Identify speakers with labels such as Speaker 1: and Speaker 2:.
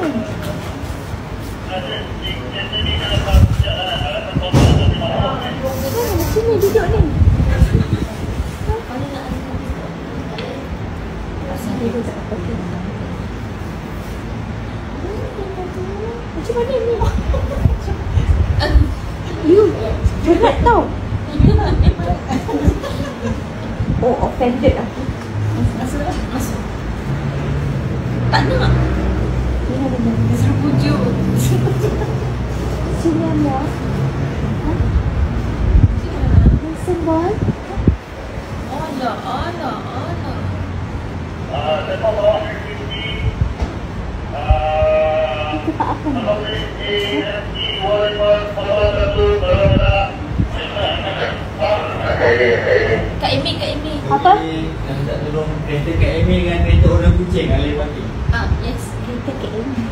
Speaker 1: Sini duduk ni. Asal dia tak apa-apa. Macam mana ni? You berat tau. Oh, offended aku.
Speaker 2: Masuk. Tak nak. Dia suruh pujuk.
Speaker 1: Sini Amor. Handsome boy.
Speaker 2: Alah.
Speaker 1: Itu tak apa ni.
Speaker 2: Kak Amy.
Speaker 1: Apa?
Speaker 3: Yang tak tolong kereta Kak Amy dengan kereta orang kucing yang lain parking.
Speaker 2: Yes.
Speaker 1: Kita ke ini.